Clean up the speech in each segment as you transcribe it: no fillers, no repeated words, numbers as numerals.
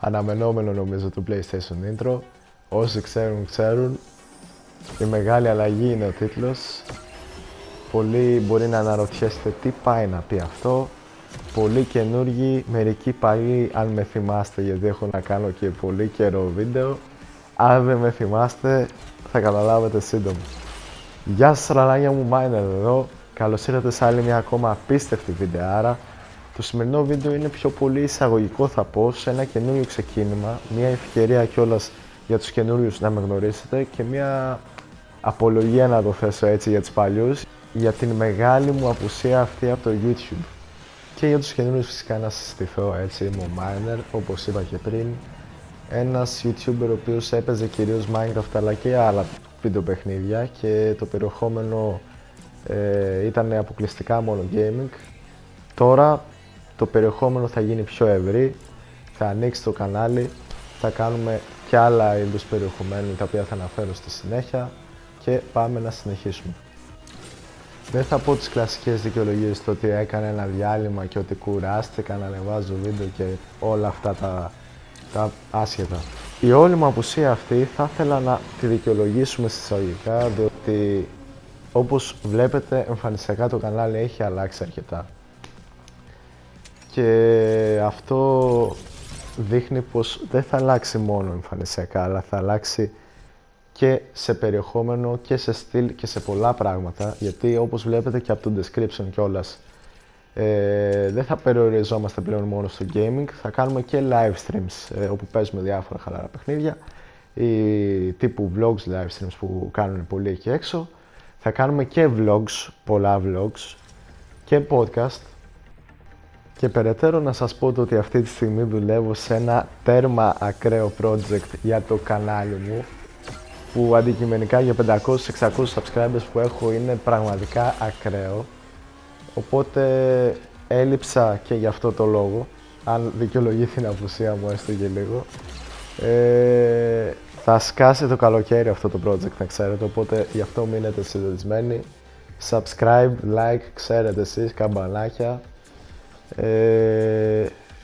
αναμενόμενο νομίζω του PlayStation Intro. Όσοι ξέρουν, ξέρουν. Η μεγάλη αλλαγή είναι ο τίτλος. Πολλοί μπορεί να αναρωτιέστε τι πάει να πει αυτό. Πολλοί καινούργοι, μερικοί παλιοί, αν με θυμάστε, γιατί έχω να κάνω και πολύ καιρό βίντεο. Αν δεν με θυμάστε, θα καταλάβετε σύντομα. Γεια σας ραλάνια μου, Miner εδώ. Καλώς ήρθατε σε άλλη μια ακόμα απίστευτη βιντεάρα. Το σημερινό βίντεο είναι πιο πολύ εισαγωγικό, θα πω, σε ένα καινούριο ξεκίνημα. Μια ευκαιρία κιόλας για τους καινούριους να με γνωρίσετε και μια απολογία, να το θέσω έτσι, για τους παλιούς, για την μεγάλη μου απουσία αυτή από το YouTube. Και για τους καινούριους φυσικά να συστηθώ, έτσι, είμαι ο Miner, όπως είπα και πριν. Ένας YouTuber ο οποίος έπαιζε κυρίως Minecraft αλλά και άλλα βιντεοπαιχνίδια και το περιεχόμενο ήταν αποκλειστικά μόνο gaming. Τώρα το περιεχόμενο θα γίνει πιο ευρύ, θα ανοίξει το κανάλι, θα κάνουμε και άλλα είδους περιεχομένου τα οποία θα αναφέρω στη συνέχεια και πάμε να συνεχίσουμε. Δεν θα πω τις κλασικές δικαιολογίες το ότι έκανα ένα διάλειμμα και ότι κουράστηκα να ανεβάζω βίντεο και όλα αυτά τα άσχετα. Η όλη μου απουσία αυτή θα ήθελα να τη δικαιολογήσουμε εισαγωγικά, διότι όπως βλέπετε εμφανισιακά το κανάλι έχει αλλάξει αρκετά. Και αυτό δείχνει πως δεν θα αλλάξει μόνο εμφανισιακά, αλλά θα αλλάξει και σε περιεχόμενο και σε στυλ και σε πολλά πράγματα, γιατί όπως βλέπετε και από το description κιόλας, δεν θα περιοριζόμαστε πλέον μόνο στο gaming, θα κάνουμε και live streams όπου παίζουμε διάφορα χαλαρά παιχνίδια ή τύπου vlogs, live streams που κάνουν πολλοί εκεί έξω. Θα κάνουμε και vlogs, πολλά vlogs και podcast. Και περαιτέρω να σας πω ότι αυτή τη στιγμή δουλεύω σε ένα τέρμα ακραίο project για το κανάλι μου, που αντικειμενικά για 500-600 subscribers που έχω είναι πραγματικά ακραίο. Οπότε έλειψα και γι' αυτό το λόγο, αν δικαιολογεί την απουσία μου έστω και λίγο. Θα σκάσει το καλοκαίρι αυτό το project, να ξέρετε, οπότε γι' αυτό μείνετε συντονισμένοι. Subscribe, like, ξέρετε εσείς, καμπανάκια.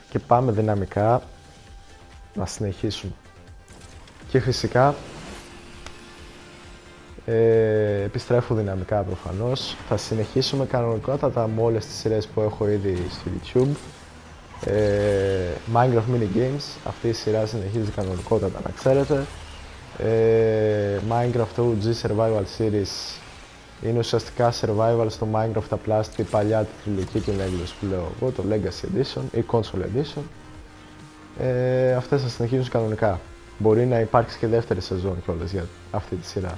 Και πάμε δυναμικά να συνεχίσουμε. Και φυσικά επιστρέφω δυναμικά προφανώς. Θα συνεχίσουμε κανονικότατα με όλες τις σειρές που έχω ήδη στο YouTube. Minecraft Mini Games, αυτή η σειρά συνεχίζει κανονικότατα, να ξέρετε. Minecraft OG Survival Series είναι ουσιαστικά survival στο Minecraft, απλά στη παλιά τη θηλυκή την έκδοση που λέω εγώ, το Legacy Edition ή Console Edition. Αυτές θα συνεχίζουν κανονικά. Μπορεί να υπάρξει και δεύτερη σεζόν κιόλας για αυτή τη σειρά.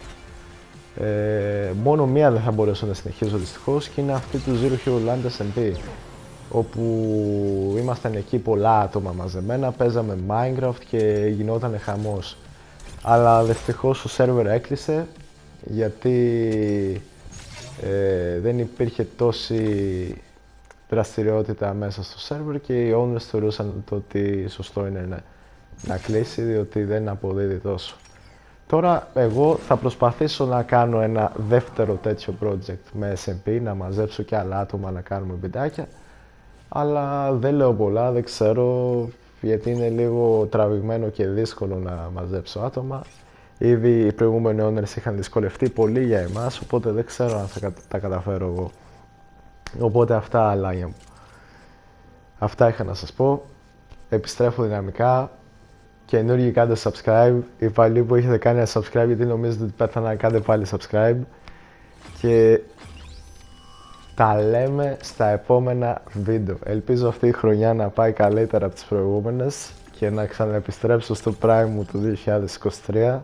Μόνο μία δεν θα μπορέσω να συνεχίσω δυστυχώς και είναι αυτή του Zero Hero Land SMP, όπου ήμασταν εκεί πολλά άτομα μαζεμένα, παίζαμε Minecraft και γινόταν χαμός. Αλλά δυστυχώς το σερβερ έκλεισε γιατί δεν υπήρχε τόση δραστηριότητα μέσα στο σερβερ και οι owners θεωρούσαν το ότι σωστό είναι να κλείσει, διότι δεν αποδίδει τόσο. Τώρα εγώ θα προσπαθήσω να κάνω ένα δεύτερο τέτοιο project με SMP, να μαζέψω και άλλα άτομα να κάνουμε βιντεάκια, αλλά δεν λέω πολλά, δεν ξέρω, γιατί είναι λίγο τραβηγμένο και δύσκολο να μαζέψω άτομα. Ήδη οι προηγούμενοι owners είχαν δυσκολευτεί πολύ για εμάς, οπότε δεν ξέρω αν θα τα καταφέρω εγώ. Οπότε αυτά, αλάνια μου. Αυτά είχα να σας πω. Επιστρέφω δυναμικά. Καινούργιοι κάντε subscribe. Οι παλιοί που έχετε κάνει ένα subscribe, γιατί νομίζετε ότι πέθανα, κάντε πάλι subscribe. Και τα λέμε στα επόμενα βίντεο. Ελπίζω αυτή η χρονιά να πάει καλύτερα από τις προηγούμενες και να ξαναεπιστρέψω στο prime μου το 2023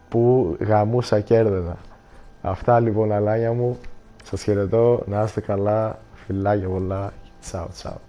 που γαμούσα κέρδεδα. Αυτά λοιπόν, αλάνια μου. Σας χαιρετώ, να είστε καλά, φιλάκια πολλά. Τσάου τσάου.